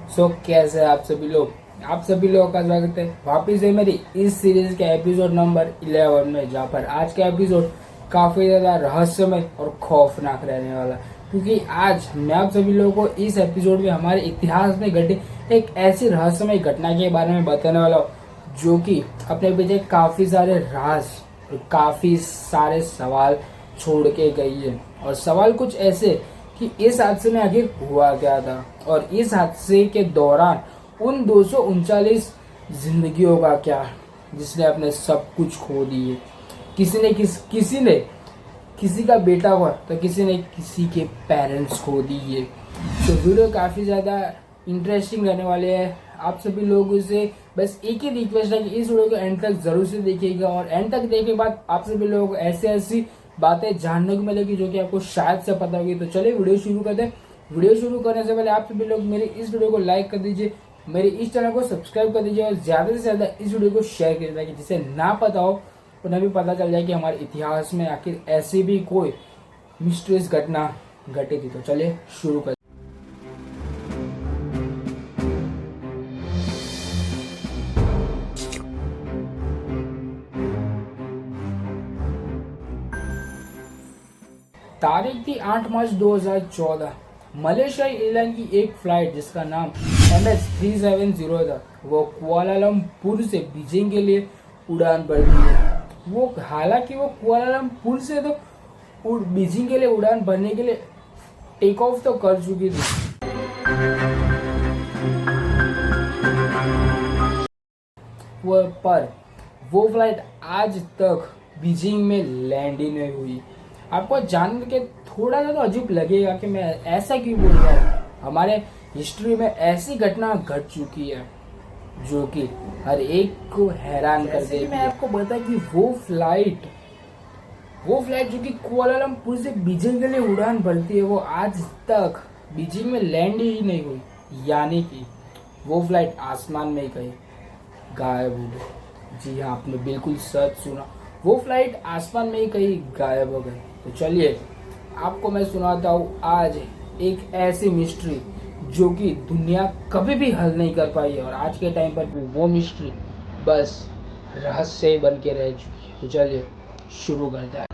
कैसे हैं आप सभी लोगों का स्वागत है वापिस है मेरी इस सीरीज के एपिसोड नंबर 11 में, जहाँ पर आज का एपिसोड काफी ज्यादा रहस्यमय और खौफनाक रहने वाला है। क्योंकि आज मैं आप सभी लोगों को इस एपिसोड में हमारे इतिहास में घटे एक ऐसी रहस्यमय घटना के बारे में बताने वाला हूँ जो कि अपने पीछे काफी सारे राज और काफी सारे सवाल छोड़ के गई है। और सवाल कुछ ऐसे कि इस हादसे में आखिर हुआ क्या था और इस हादसे के दौरान उन 239 जिंदगियों का क्या, जिसने अपने सब कुछ खो दिए। किसी ने किसी का बेटा हुआ तो किसी ने किसी के पेरेंट्स खो दिए। तो वीडियो काफ़ी ज़्यादा इंटरेस्टिंग रहने वाले हैं। आप सभी लोगों से बस एक ही रिक्वेस्ट है कि इस वीडियो को एंड तक जरूर से देखिएगा, और एंड तक देखने के बाद आप सभी लोगों को ऐसी बातें जानने को मिलेगी जो कि आपको शायद से पता होगी। तो चलिए वीडियो शुरू करते हैं। वीडियो शुरू करने से पहले आप सभी लोग मेरे इस वीडियो को लाइक कर दीजिए, मेरे इस चैनल को सब्सक्राइब कर दीजिए और ज़्यादा से ज़्यादा इस वीडियो को शेयर कीजिए, ताकि जिसे ना पता हो उन्हें भी पता चल जाए कि हमारे इतिहास में आखिर ऐसी भी कोई मिस्ट्रियस घटना घटी थी। तो चलिए शुरू कर। तारीख थी 8 मार्च 2014। मलेशिया एयरलाइन की एक फ्लाइट जिसका नाम MH370 था, वो कुआलालंपुर से बीजिंग के लिए उड़ान भरती है। हालांकि वो कुआलालंपुर से तो बीजिंग के लिए उड़ान भरने के लिए टेक ऑफ तो कर चुकी थी, पर वो फ्लाइट आज तक बीजिंग में लैंड ही नहीं हुई। आपको जान के थोड़ा सा तो अजीब लगेगा कि मैं ऐसा क्यों बोल रहा हूँ। हमारे हिस्ट्री में ऐसी घटना घट चुकी है जो कि हर एक को हैरान कर देती है। मैं आपको बता कि वो फ्लाइट जो कि कुआलालंपुर से बीजिंग के लिए उड़ान भरती है, वो आज तक बीजिंग में लैंड ही नहीं हुई। यानी कि वो फ्लाइट आसमान में ही कहीं गायब हो गई। जी हाँ, आपने बिल्कुल सच सुना, वो फ्लाइट आसमान में ही कहीं गायब हो गई। तो चलिए आपको मैं सुनाता हूँ आज एक ऐसी मिस्ट्री जो कि दुनिया कभी भी हल नहीं कर पाई है, और आज के टाइम पर भी वो मिस्ट्री बस रहस्य बन के रह चुकी है। तो चलिए शुरू करते हैं।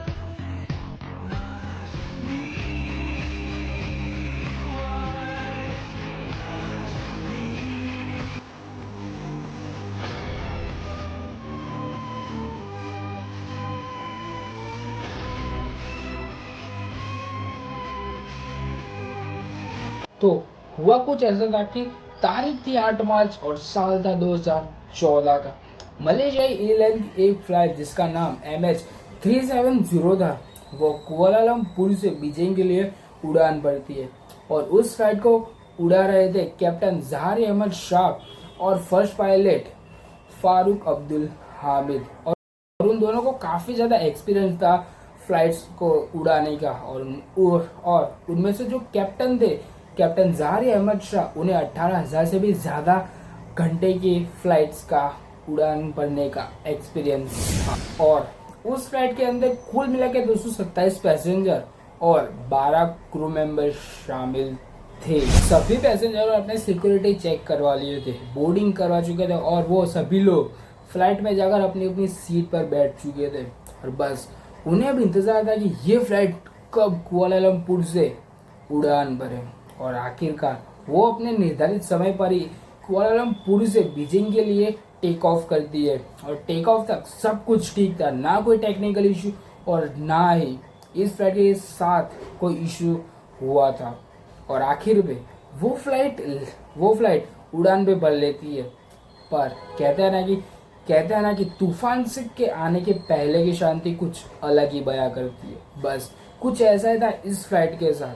तो हुआ कुछ ऐसा था कि तारीख थी 8 मार्च और साल था 2014 का। मलेशिया एयरलाइन की एक फ्लाइट जिसका नाम MH370 था, वो कुआलालंपुर से बीजिंग के लिए उड़ान भरती है। और उस फ्लाइट को उड़ा रहे थे कैप्टन जहार अहमद शाह और फर्स्ट पायलट फारूक अब्दुल हामिद। और उन दोनों को काफ़ी ज़्यादा एक्सपीरियंस था फ्लाइट्स को उड़ाने का। और उनमें से जो कैप्टन थे, कैप्टन जहार अहमद शाह, उन्हें 18,000 से भी ज़्यादा घंटे की फ्लाइट्स का उड़ान भरने का एक्सपीरियंस था। और उस फ्लाइट के अंदर कुल मिला के 227 पैसेंजर और 12 क्रू मेंबर शामिल थे। सभी पैसेंजर अपने सिक्योरिटी चेक करवा लिए थे, बोर्डिंग करवा चुके थे, और वो सभी लोग फ्लाइट में जाकर अपनी अपनी सीट पर बैठ चुके थे। और बस उन्हें अब इंतजार था कि ये फ्लाइट कब कुआलालंपुर से उड़ान भरे। और आखिरकार वो अपने निर्धारित समय पर ही कुआलालंपुर से बीजिंग के लिए टेक ऑफ करती है। और टेक ऑफ तक सब कुछ ठीक था, ना कोई टेक्निकल इशू और ना ही इस फ्लाइट के साथ कोई इशू हुआ था। और आखिर में वो फ्लाइट उड़ान पे भर लेती है। पर कहते हैं ना कि तूफान से के आने के पहले की शांति कुछ अलग ही बयां करती है। बस कुछ ऐसा ही था इस फ्लाइट के साथ।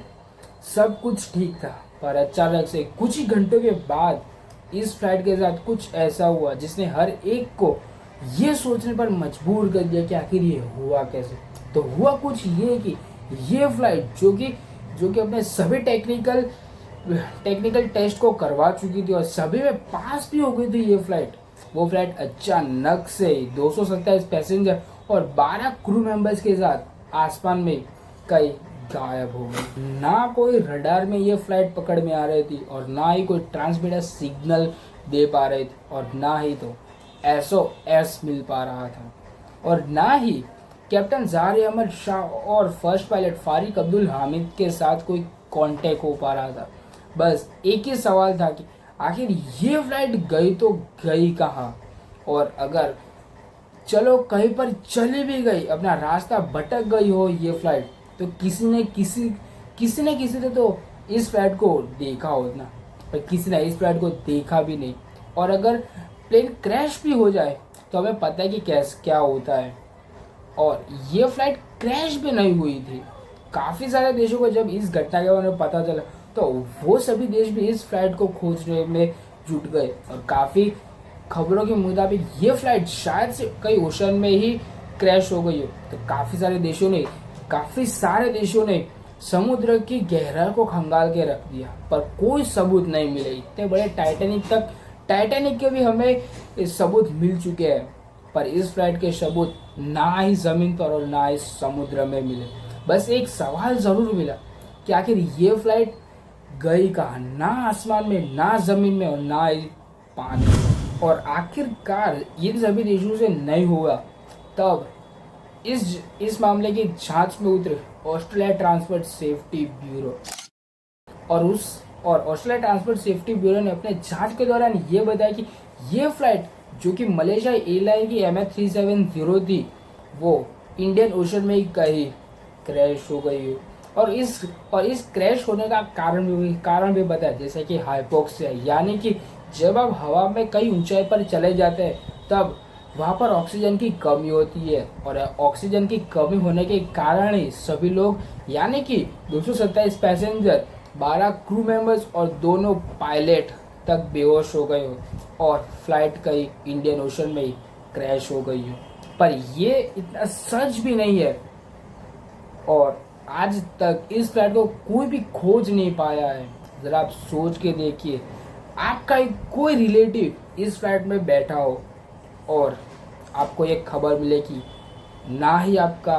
सब कुछ ठीक था, पर अचानक से कुछ ही घंटों के बाद इस फ्लाइट के साथ कुछ ऐसा हुआ जिसने हर एक को ये सोचने पर मजबूर कर दिया कि आखिर ये हुआ कैसे। तो हुआ कुछ ये कि ये फ्लाइट जो कि अपने सभी टेक्निकल टेस्ट को करवा चुकी थी और सभी में पास भी हो गई थी वो फ्लाइट अचानक से 227 पैसेंजर और 12 क्रू मेंबर्स के साथ आसमान में कहीं गायब हो गई। ना कोई रडार में ये फ्लाइट पकड़ में आ रही थी और ना ही कोई ट्रांसमीटर सिग्नल दे पा रहे थे और ना ही तो SOS मिल पा रहा था और ना ही कैप्टन ज़ाहिर अहमद शाह और फर्स्ट पायलट फारिक अब्दुल हामिद के साथ कोई कांटेक्ट हो पा रहा था। बस एक ही सवाल था कि आखिर ये फ्लाइट गई तो गई कहाँ, और अगर चलो कहीं पर चली भी गई, अपना रास्ता भटक गई हो ये फ्लाइट, तो किसी ने तो इस फ्लाइट को देखा हो ना, पर किसी ने इस फ्लाइट को देखा भी नहीं। और अगर प्लेन क्रैश भी हो जाए तो हमें पता है कि कैसे क्या होता है। और ये फ्लाइट क्रैश भी नहीं हुई थी। काफ़ी सारे देशों को जब इस घटना के बारे में पता चला तो वो सभी देश भी इस फ्लाइट को खोजने में जुट गए और काफ़ी खबरों के मुताबिक ये फ्लाइट शायद से कई ओशन में ही क्रैश हो गई हो। तो काफ़ी सारे देशों ने समुद्र की गहराई को खंगाल के रख दिया, पर कोई सबूत नहीं मिले। इतने बड़े टाइटैनिक के भी हमें सबूत मिल चुके हैं, पर इस फ्लाइट के सबूत ना ही ज़मीन पर और ना ही समुद्र में मिले। बस एक सवाल ज़रूर मिला कि आखिर ये फ्लाइट गई कहाँ, ना आसमान में, ना ज़मीन में और ना ही पानी में। और आखिरकार इन सभी देशों से नहीं हुआ, तब इस मामले की जांच में उतरे ऑस्ट्रेलिया ट्रांसपोर्ट सेफ्टी ब्यूरो और ऑस्ट्रेलिया ट्रांसपोर्ट सेफ्टी ब्यूरो ने अपने जांच के दौरान ये बताया कि ये फ्लाइट जो कि मलेशिया एयरलाइन की MH370 थी, वो इंडियन ओशन में ही कहीं क्रैश हो गई हो। और इस क्रैश होने का कारण भी बताया, जैसे कि हाइपोक्सिया, यानी कि जब आप हवा में कई ऊंचाई पर चले जाते हैं तब वहाँ पर ऑक्सीजन की कमी होती है, और ऑक्सीजन की कमी होने के कारण ही सभी लोग, यानी कि 227 पैसेंजर, 12 क्रू मेंबर्स और दोनों पायलट तक बेहोश हो गए हो और फ्लाइट कहीं इंडियन ओशन में ही क्रैश हो गई हो। पर ये इतना सच भी नहीं है और आज तक इस फ्लाइट को कोई भी खोज नहीं पाया है। ज़रा आप सोच के देखिए, आपका कोई रिलेटिव इस फ्लाइट में बैठा हो और आपको एक खबर मिले कि ना ही आपका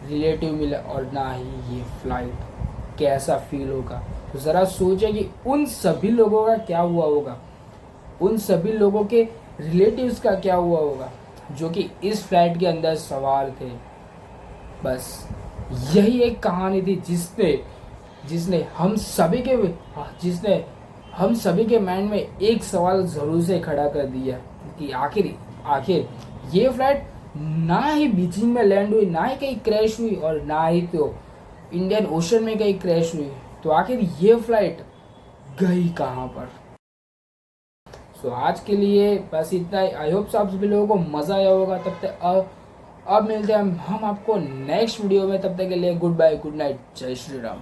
रिलेटिव मिला और ना ही ये फ्लाइट, कैसा फील होगा। तो ज़रा सोचें कि उन सभी लोगों का क्या हुआ होगा, उन सभी लोगों के रिलेटिव्स का क्या हुआ होगा जो कि इस फ्लाइट के अंदर सवार थे। बस यही एक कहानी थी जिसने हम सभी के माइंड में एक सवाल ज़रूर से खड़ा कर दिया कि आखिर ये फ्लाइट ना ही बीजिंग में लैंड हुई, ना ही कहीं क्रैश हुई और ना ही तो इंडियन ओशन में कहीं क्रैश हुई, तो आखिर ये फ्लाइट गई कहाँ पर। सो आज के लिए बस इतना ही। आई होप आप सभी लोगों को मज़ा आया होगा। तब तक अब मिलते हैं हम आपको नेक्स्ट वीडियो में। तब तक के लिए गुड बाय, गुड नाइट, जय श्री राम।